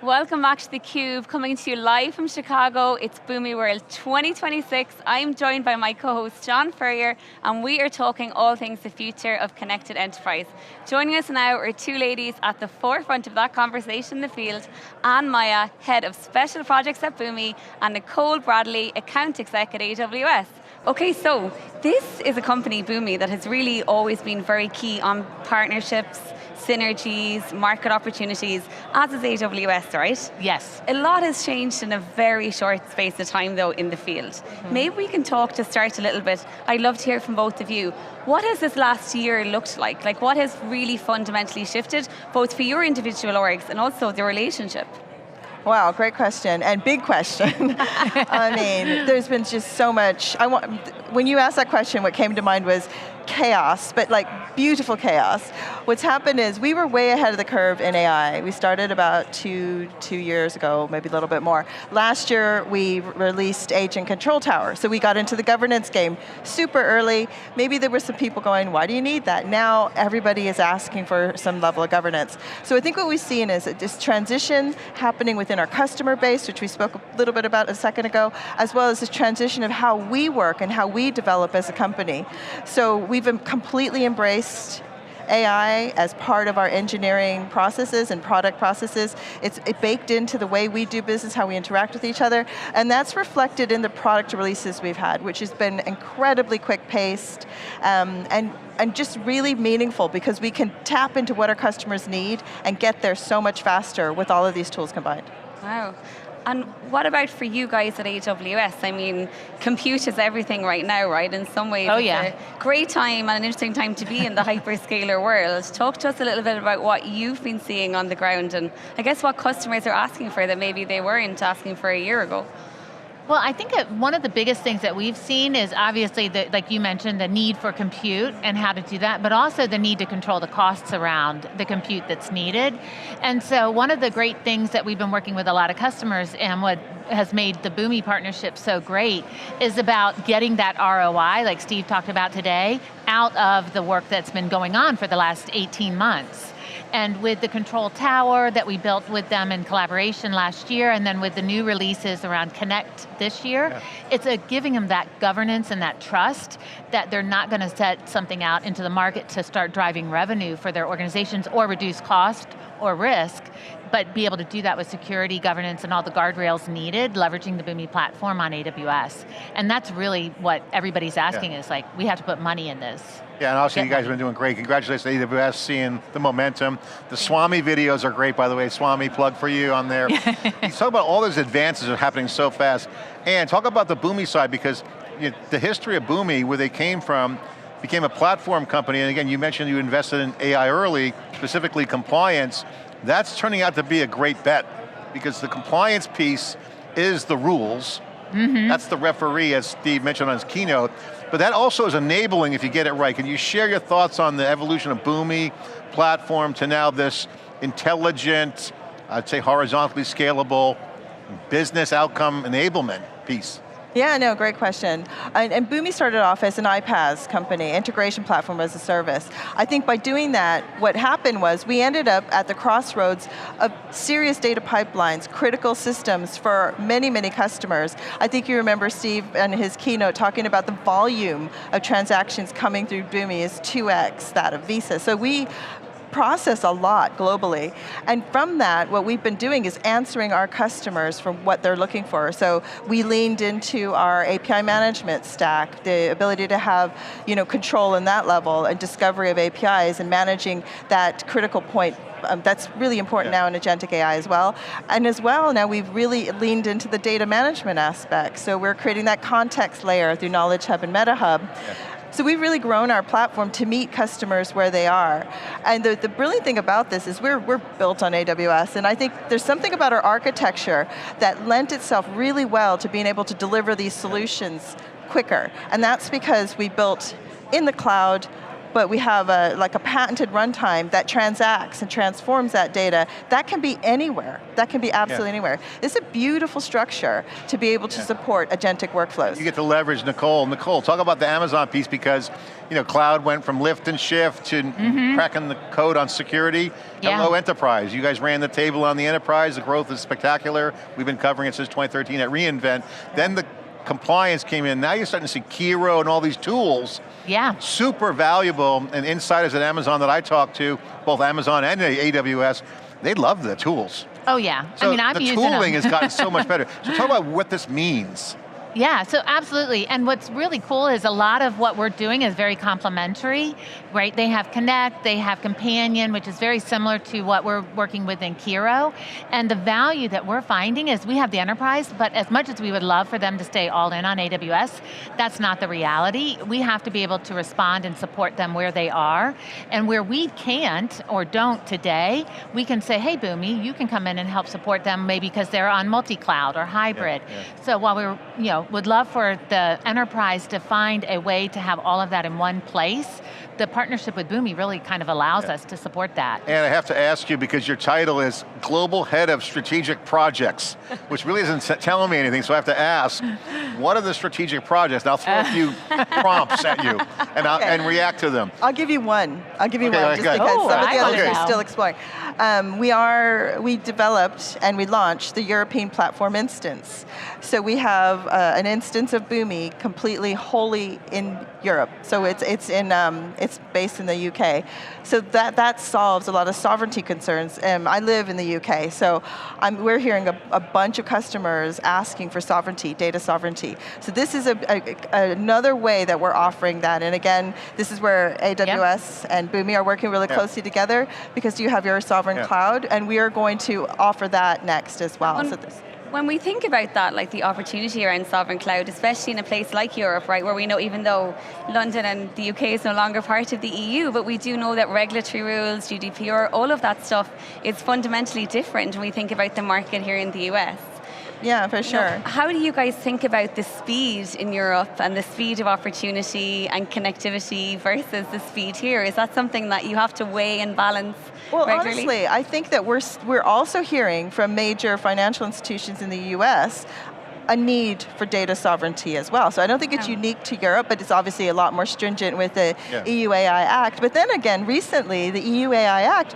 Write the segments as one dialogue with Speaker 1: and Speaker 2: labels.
Speaker 1: Welcome back to theCUBE, coming to you live from Chicago. It's Boomi World 2026. I'm joined by my co-host John Furrier, and we are talking all things the future of connected enterprise. Joining us now are two ladies at the forefront of that conversation in the field, Anne Maya, Head of Special Projects at Boomi, and Nicole Bradley, Account Exec at AWS. Okay, so this is a company, Boomi, that has really always been very key on partnerships, synergies, market opportunities, as is AWS, right?
Speaker 2: Yes.
Speaker 1: A lot has changed in a very short space of time, though, in the field. Maybe we can talk to start a little bit. I'd love to hear from both of you. What has this last year looked like? Like, what has really fundamentally shifted, both for your individual orgs and also the relationship?
Speaker 3: Wow, great question, and big question. I mean, there's been just so much. When you asked that question, what came to mind was chaos, but like beautiful chaos. What's happened is we were way ahead of the curve in AI. We started about two years ago, maybe a little bit more. Last year, we released Agent Control Tower, so we got into the governance game super early. Maybe there were some people going, why do you need that? Now everybody is asking for some level of governance. So I think what we've seen is this transition happening within our customer base, which we spoke a little bit about a second ago, as well as this transition of how we work and how we develop as a company. So we've completely embraced AI as part of our engineering processes and product processes. It's baked into the way we do business, how we interact with each other, and that's reflected in the product releases we've had, which has been incredibly quick-paced and just really meaningful because we can tap into what our customers need and get there so much faster with all of these tools combined.
Speaker 1: Wow. And what about for you guys at AWS? I mean, compute is everything right now, right? In some ways, it's a great time and an interesting time to be in the hyperscaler world. Talk to us a little bit about what you've been seeing on the ground and I guess what customers are asking for that maybe they weren't asking for a year ago.
Speaker 2: Well, I think one of the biggest things that we've seen is obviously, like you mentioned, the need for compute and how to do that, but also the need to control the costs around the compute that's needed. And so one of the great things that we've been working with a lot of customers and what has made the Boomi partnership so great is about getting that ROI, like Steve talked about today, out of the work that's been going on for the last 18 months. And with the control tower that we built with them in collaboration last year, and then with the new releases around Connect this year, it's giving them that governance and that trust that they're not going to set something out into the market to start driving revenue for their organizations or reduce cost or risk, but be able to do that with security, governance, and all the guardrails needed, leveraging the Boomi platform on AWS. And that's really what everybody's asking is like, we have to put money in this.
Speaker 4: Yeah, and also you guys have been doing great. Congratulations to AWS, seeing the momentum. The Swami videos are great, by the way. Swami, plug for you on there. You talk about all those advances that are happening so fast. And talk about the Boomi side, because the history of Boomi, where they came from, became a platform company, and again, you mentioned you invested in AI early, specifically compliance. That's turning out to be a great bet, because the compliance piece is the rules. That's the referee, as Steve mentioned on his keynote. But that also is enabling if you get it right. Can you share your thoughts on the evolution of Boomi platform to now this intelligent, I'd say horizontally scalable, business outcome enablement piece?
Speaker 3: Yeah, no, great question. And Boomi started off as an iPaaS company, integration platform as a service. I think by doing that, what happened was we ended up at the crossroads of serious data pipelines, critical systems for many, many customers. I think you remember Steve and his keynote talking about the volume of transactions coming through Boomi is 2x that of Visa. So we process a lot globally. And from that, what we've been doing is answering our customers from what they're looking for. So we leaned into our API management stack, the ability to have control in that level and discovery of APIs and managing that critical point. That's really important now in agentic AI as well. And as well, now we've really leaned into the data management aspect. So we're creating that context layer through Knowledge Hub and Meta Hub. So we've really grown our platform to meet customers where they are. And the brilliant thing about this is we're built on AWS, and I think there's something about our architecture that lent itself really well to being able to deliver these solutions quicker. And that's because we built in the cloud, but we have like a patented runtime that transacts and transforms that data. That can be anywhere. That can be absolutely anywhere. It's a beautiful structure to be able to support agentic workflows.
Speaker 4: You get to leverage Nicole. Nicole, talk about the Amazon piece, because cloud went from lift and shift to cracking the code on security. Hello enterprise, you guys ran the table on the enterprise, the growth is spectacular. We've been covering it since 2013 at reInvent. Then the compliance came in, now you're starting to see Kiro and all these tools.
Speaker 2: Yeah.
Speaker 4: Super valuable, and insiders at Amazon that I talk to, both Amazon and AWS, they love the tools.
Speaker 2: Oh yeah,
Speaker 4: So
Speaker 2: I'm
Speaker 4: the
Speaker 2: using them.
Speaker 4: tooling has gotten so much better. So talk about what this means.
Speaker 2: Yeah, so absolutely, and what's really cool is a lot of what we're doing is very complementary, right? They have Connect, they have Companion, which is very similar to what we're working with in Kiro, and the value that we're finding is we have the enterprise, but as much as we would love for them to stay all in on AWS, that's not the reality. We have to be able to respond and support them where they are, and where we can't or don't today, we can say, hey Boomi, you can come in and help support them maybe because they're on multi-cloud or hybrid. So while we're, would love for the enterprise to find a way to have all of that in one place, the partnership with Boomi really kind of allows us to support that.
Speaker 4: And I have to ask you, because your title is Global Head of Strategic Projects, which really isn't telling me anything, so I have to ask, what are the strategic projects? And I'll throw a few prompts at you, and react to them.
Speaker 3: I'll give you one. Just because
Speaker 2: Oh,
Speaker 3: some of the others
Speaker 2: okay.
Speaker 3: are still exploring. We developed and we launched the European platform instance. So we have an instance of Boomi completely wholly in Europe. So it's based in the UK. So that solves a lot of sovereignty concerns. I live in the UK, so we're hearing a bunch of customers asking for sovereignty, data sovereignty. So this is another way that we're offering that. And again, this is where AWS and Boomi are working really closely together, because you have your sovereign cloud, and we are going to offer that next as well.
Speaker 1: When we think about that, like the opportunity around sovereign cloud, especially in a place like Europe, right, where we know even though London and the UK is no longer part of the EU, but we do know that regulatory rules, GDPR, all of that stuff is fundamentally different when we think about the market here in the US.
Speaker 3: Yeah, for sure.
Speaker 1: How do you guys think about the speed in Europe and the speed of opportunity and connectivity versus the speed here? Is that something that you have to weigh and balance regularly?
Speaker 3: Honestly, I think that we're also hearing from major financial institutions in the US a need for data sovereignty as well. So I don't think it's unique to Europe, but it's obviously a lot more stringent with the EU AI Act. But then again, recently, the EU AI Act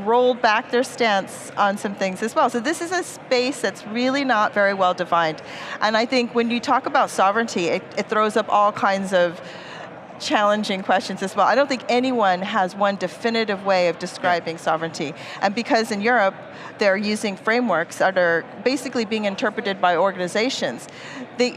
Speaker 3: rolled back their stance on some things as well. So this is a space that's really not very well defined. And I think when you talk about sovereignty, it throws up all kinds of challenging questions as well. I don't think anyone has one definitive way of describing sovereignty. And because in Europe, they're using frameworks that are basically being interpreted by organizations.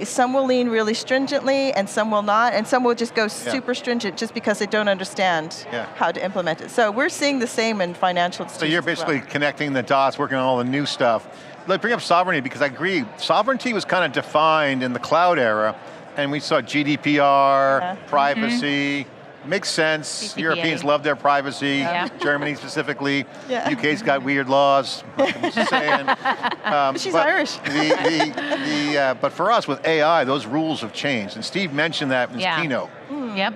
Speaker 3: Some will lean really stringently, and some will not, and some will just go super stringent just because they don't understand how to implement it. So we're seeing the same in financial institutions.
Speaker 4: So you're basically connecting the dots, working on all the new stuff. Let's bring up sovereignty, because I agree, sovereignty was kind of defined in the cloud era, and we saw GDPR, privacy. Makes sense.
Speaker 2: CCPA.
Speaker 4: Europeans love their privacy. Germany specifically. UK's got weird laws. I'm just saying.
Speaker 3: She's Irish.
Speaker 4: But for us with AI, those rules have changed, and Steve mentioned that in his keynote.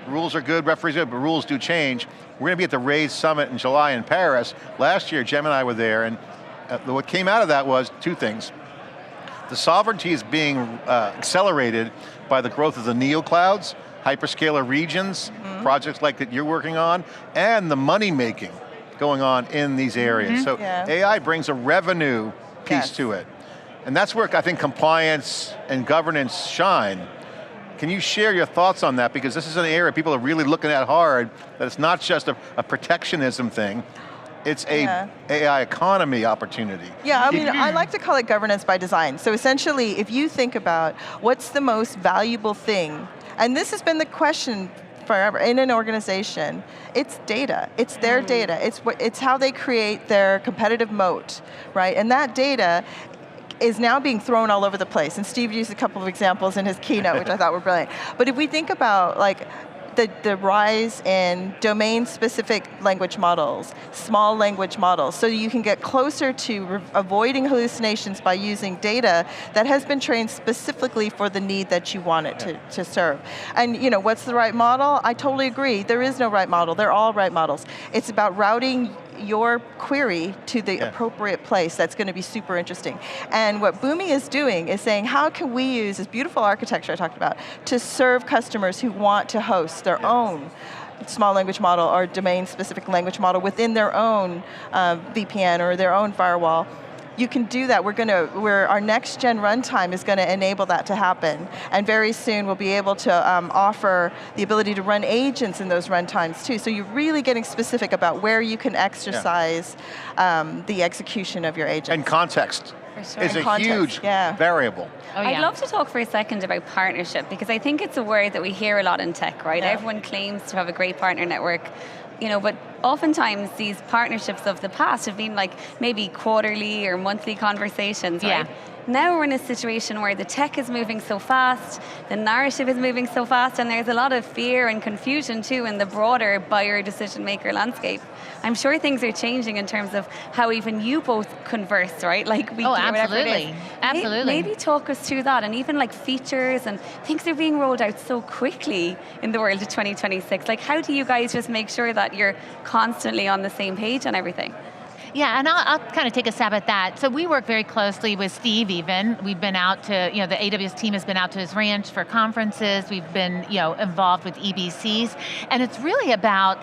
Speaker 4: Rules are good, referees are good, but rules do change. We're going to be at the Raise Summit in July in Paris. Last year, Gemma and I were there, and what came out of that was two things. The sovereignty is being accelerated by the growth of the neoclouds, hyperscaler regions, projects like that you're working on, and the money making going on in these areas. So AI brings a revenue piece to it. And that's where I think compliance and governance shine. Can you share your thoughts on that? Because this is an area people are really looking at hard, that it's not just a protectionism thing, it's a AI economy opportunity.
Speaker 3: Yeah, I mean, I like to call it governance by design. So essentially, if you think about what's the most valuable thing, and this has been the question forever in an organization, it's data. It's their data. It's how they create their competitive moat, right? And that data is now being thrown all over the place. And Steve used a couple of examples in his keynote, which I thought were brilliant. But if we think about, like, the rise in domain-specific language models, small language models, so you can get closer to avoiding hallucinations by using data that has been trained specifically for the need that you want it to serve. And what's the right model? I totally agree. There is no right model. They're all right models. It's about routing your query to the appropriate place. That's going to be super interesting. And what Boomi is doing is saying, how can we use this beautiful architecture I talked about to serve customers who want to host their own small language model or domain-specific language model within their own VPN or their own firewall. You can do that. Our next gen runtime is going to enable that to happen. And very soon we'll be able to offer the ability to run agents in those runtimes too. So you're really getting specific about where you can exercise the execution of your agents.
Speaker 4: And context is a huge variable.
Speaker 1: Oh, yeah. I'd love to talk for a second about partnership, because I think it's a word that we hear a lot in tech, right? Yeah. Everyone claims to have a great partner network, but oftentimes these partnerships of the past have been like maybe quarterly or monthly conversations, right? Now we're in a situation where the tech is moving so fast, the narrative is moving so fast, and there's a lot of fear and confusion too in the broader buyer decision maker landscape. I'm sure things are changing in terms of how even you both converse, right? Like weekly, whatever it is.
Speaker 2: Absolutely.
Speaker 1: Maybe talk us through that, and even like features and things are being rolled out so quickly in the world of 2026. Like how do you guys just make sure that you're constantly on the same page on everything?
Speaker 2: Yeah, and I'll kind of take a stab at that. So we work very closely with Steve even. We've been out to, the AWS team has been out to his ranch for conferences. We've been, involved with EBCs. And it's really about,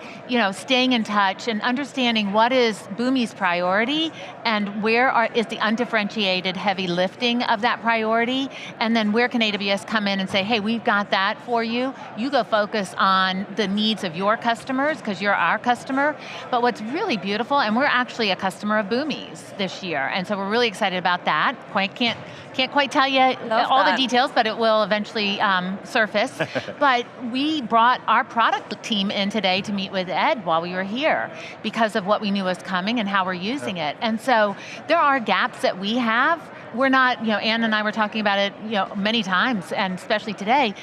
Speaker 2: staying in touch and understanding what is Boomi's priority and where is the undifferentiated heavy lifting of that priority. And then where can AWS come in and say, hey, we've got that for you. You go focus on the needs of your customers because you're our customer. But what's really beautiful, and we're actually a customer of Boomi's this year, and so we're really excited about that. Can't quite tell you all the details, but it will eventually surface. But we brought our product team in today to meet with Ed while we were here because of what we knew was coming and how we're using it. And so there are gaps that we have. We're not, Ann and I were talking about it many times, and especially today,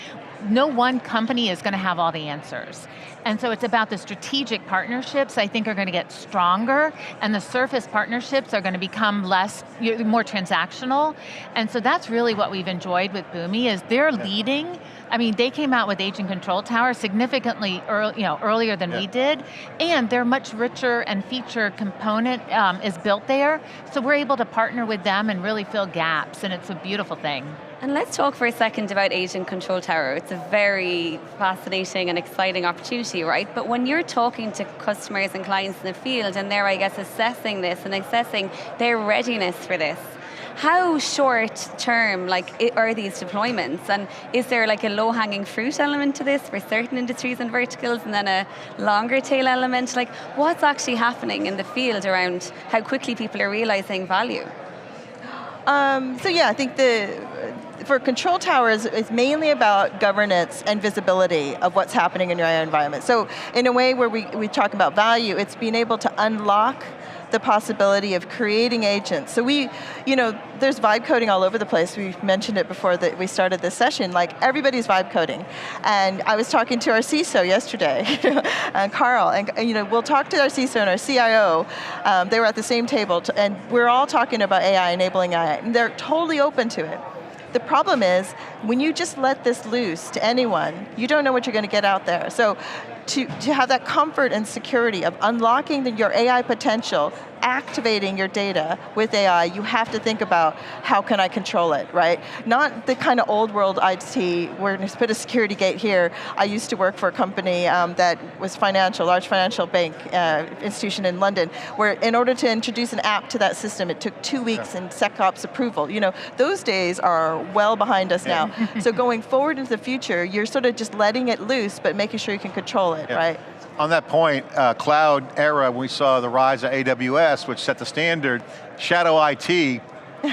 Speaker 2: no one company is going to have all the answers. And so it's about the strategic partnerships I think are going to get stronger, and the surface partnerships are going to become more transactional. And so that's really what we've enjoyed with Boomi is they're leading. I mean, they came out with Agent Control Tower significantly earlier than we did, and their much richer and feature component is built there. So we're able to partner with them and really fill gaps, and it's a beautiful thing.
Speaker 1: And let's talk for a second about Agent Control Tower. It's a very fascinating and exciting opportunity, right? But when you're talking to customers and clients in the field, and they're, I guess, assessing this and assessing their readiness for this, how short term are these deployments? And is there like a low-hanging fruit element to this for certain industries and verticals, and then a longer tail element? Like what's actually happening in the field around how quickly people are realizing value?
Speaker 3: I think for Control Towers, it's mainly about governance and visibility of what's happening in your AI environment. So in a way where we talk about value, it's being able to unlock the possibility of creating agents. So there's vibe coding all over the place. We mentioned it before that we started this session, like everybody's vibe coding. And I was talking to our CISO yesterday, and Carl, and we'll talk to our CISO and our CIO. They were at the same table, and we're all talking about AI, enabling AI, and they're totally open to it. The problem is, when you just let this loose to anyone, you don't know what you're going to get out there. So to have that comfort and security of unlocking your AI potential, activating your data with AI, you have to think about how can I control it, right? Not the kind of old world IT, we're going to put a security gate here. I used to work for a company that was large financial bank institution in London, where in order to introduce an app to that system, it took 2 weeks in SecOps approval. Those days are well behind us now. So going forward into the future, you're sort of just letting it loose, but making sure you can control it, right?
Speaker 4: On that point, cloud era, we saw the rise of AWS, which set the standard. Shadow IT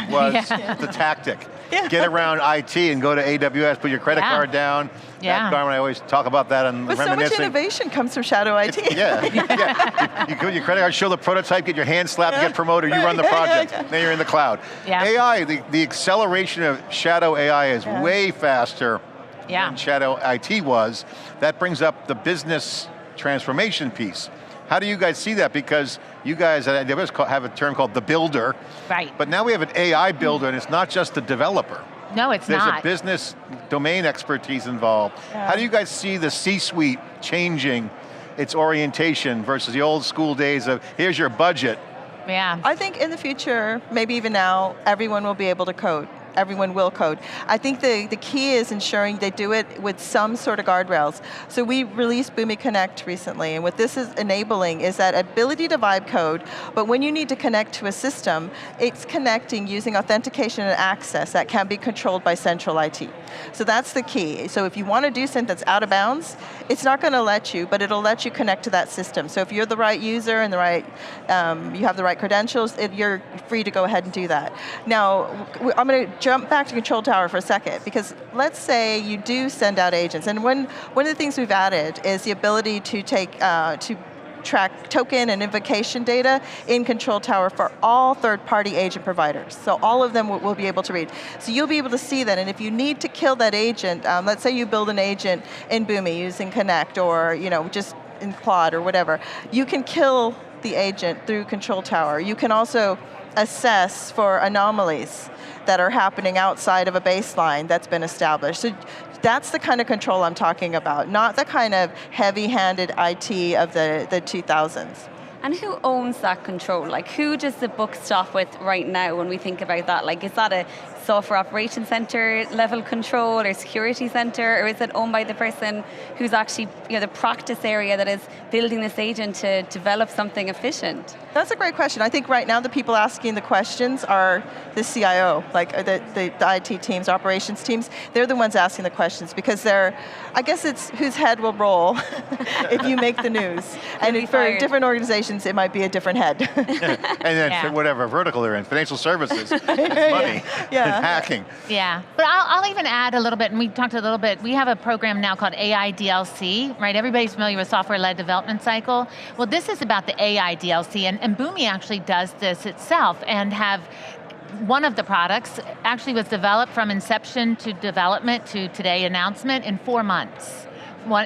Speaker 4: was the tactic. Get around IT and go to AWS, put your credit card down. That Garmin, I always talk about that on
Speaker 3: But so much innovation comes from Shadow IT.
Speaker 4: You go your credit card, show the prototype, get your hand slapped, get promoted, you run the project, then you're in the cloud. AI, the acceleration of Shadow AI is way faster
Speaker 2: Yeah.
Speaker 4: Shadow IT was. That brings up the business transformation piece. How do you guys see that? Because you guys at AWS have a term called the builder.
Speaker 2: Right.
Speaker 4: But now we have an AI builder, and it's not just the developer.
Speaker 2: No, it's
Speaker 4: There's
Speaker 2: not.
Speaker 4: a business domain expertise involved.
Speaker 3: Yeah.
Speaker 4: How do you guys see the C-suite changing its orientation versus the old school days of, here's your budget?
Speaker 2: Yeah.
Speaker 3: I think in the future, maybe even now, everyone will be able to code. Everyone will code. I think the key is ensuring they do it with some sort of guardrails. So we released Boomi Connect recently, and what this is enabling is that ability to vibe code, but when you need to connect to a system, it's connecting using authentication and access that can be controlled by central IT. So that's the key. So if you want to do something that's out of bounds, it's not going to let you, but it'll let you connect to that system. So if you're the right user and the right, you have the right credentials, you're free to go ahead and do that. Now, I'm going to jump back to Control Tower for a second, because let's say you do send out agents, and one of the things we've added is the ability to take, to track token and invocation data in Control Tower for all third-party agent providers. So all of them will be able to read. So you'll be able to see that, and if you need to kill that agent, let's say you build an agent in Boomi using Connect, or just in Claude or whatever, you can kill the agent through Control Tower. You can also assess for anomalies that are happening outside of a baseline that's been established. So that's the kind of control I'm talking about, not the kind of heavy-handed IT of the 2000s.
Speaker 1: And who owns that control? Like, who does the buck stop with right now when we think about that? Like, is that a software operations center level control or security center, or is it owned by the person who's actually the practice area that is building this agent to develop something efficient?
Speaker 3: That's a great question. I think right now the people asking the questions are the CIO, like the IT teams, operations teams. They're the ones asking the questions, because I guess it's whose head will roll if you make the news. And for different organizations, it might be a different head.
Speaker 4: And then whatever vertical they're in, financial services, it's money,
Speaker 3: yeah.
Speaker 4: it's hacking.
Speaker 2: Yeah, but I'll even add a little bit, and we talked a little bit, we have a program now called AI DLC, right? Everybody's familiar with software-led development cycle. Well, this is about the AI DLC, and Boomi actually does this itself, and one of the products actually was developed from inception to development to today announcement in 4 months.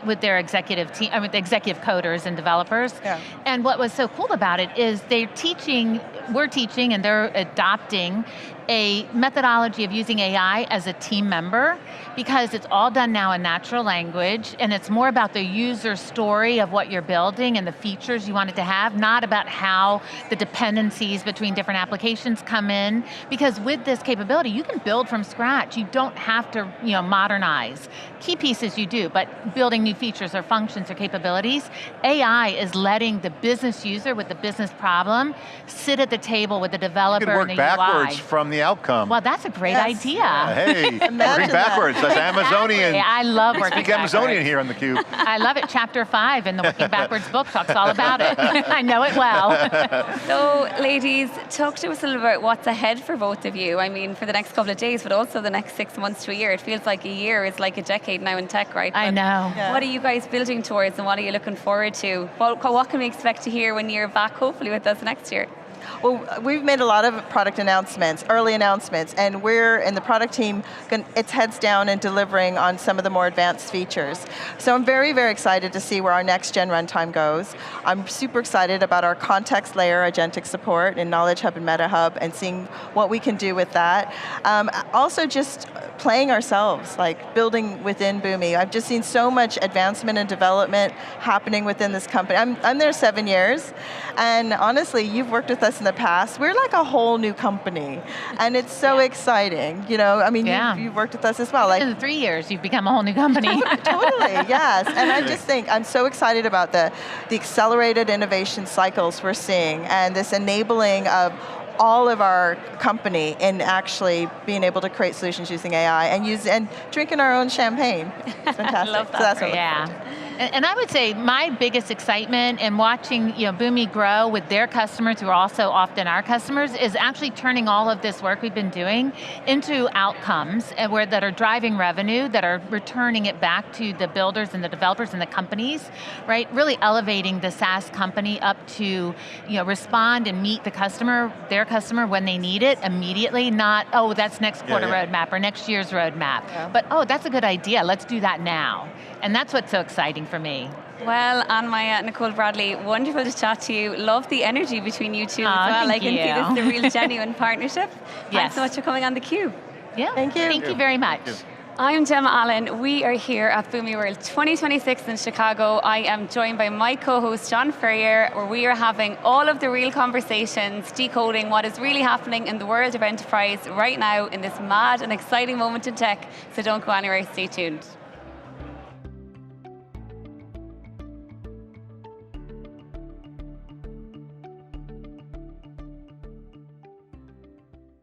Speaker 2: With their executive team, with executive coders and developers. Yeah. And what was so cool about it is we're teaching, and they're adopting a methodology of using AI as a team member, because it's all done now in natural language, and it's more about the user story of what you're building and the features you want it to have, not about how the dependencies between different applications come in, because with this capability, you can build from scratch. You don't have to modernize. Key pieces you do, but building new features or functions or capabilities, AI is letting the business user with the business problem sit at the table with the developer and the UI.
Speaker 4: You can work backwards from the outcome.
Speaker 2: Well, that's a great idea.
Speaker 4: Hey, working backwards, that's Amazonian.
Speaker 2: Yeah, I love working backwards.
Speaker 4: Amazonian here on theCUBE.
Speaker 2: I love it. Chapter 5 in the Working Backwards book talks all about it. I know it well.
Speaker 1: So, ladies, talk to us a little about what's ahead for both of you. I mean, for the next couple of days, but also the next 6 months to a year. It feels like a year is like a decade now in tech, right?
Speaker 2: I know.
Speaker 3: Yeah.
Speaker 1: What are you guys building towards, and what are you looking forward to? What can we expect to hear when you're back, hopefully, with us next year?
Speaker 3: Well, we've made a lot of product announcements, early announcements, and we're, in the product team, it's heads down and delivering on some of the more advanced features. So I'm very, very excited to see where our next gen runtime goes. I'm super excited about our context layer agentic support in Knowledge Hub and Meta Hub, and seeing what we can do with that. Also just playing ourselves, like building within Boomi. I've just seen so much advancement and development happening within this company. I'm there 7 years, and honestly, you've worked with us in the past. We're like a whole new company, and it's so exciting. I mean, you've worked with us as well. Like
Speaker 2: in 3 years, you've become a whole new company.
Speaker 3: Totally, yes. And I just think, I'm so excited about the accelerated innovation cycles we're seeing, and this enabling of all of our company in actually being able to create solutions using AI and drinking our own champagne. It's fantastic.
Speaker 1: Love that.
Speaker 3: So that's what
Speaker 2: yeah. And I would say my biggest excitement in watching Boomi grow with their customers, who are also often our customers, is actually turning all of this work we've been doing into outcomes that are driving revenue, that are returning it back to the builders and the developers and the companies, right? Really elevating the SaaS company up to respond and meet the customer, their customer, when they need it immediately, not, oh, that's next quarter roadmap or next year's roadmap. Yeah. But, oh, that's a good idea, let's do that now. And that's what's so exciting for me.
Speaker 1: Well, and my Nicole Bradley, wonderful to chat to you. Love the energy between you two as well. I can see this is a real genuine partnership. Yes. Thanks so much for coming on theCUBE.
Speaker 2: Yeah, thank you. Thank you very much.
Speaker 1: I'm Gemma Allen. We are here at Boomi World 2026 in Chicago. I am joined by my co-host John Furrier, where we are having all of the real conversations, decoding what is really happening in the world of enterprise right now in this mad and exciting moment in tech. So don't go anywhere, stay tuned.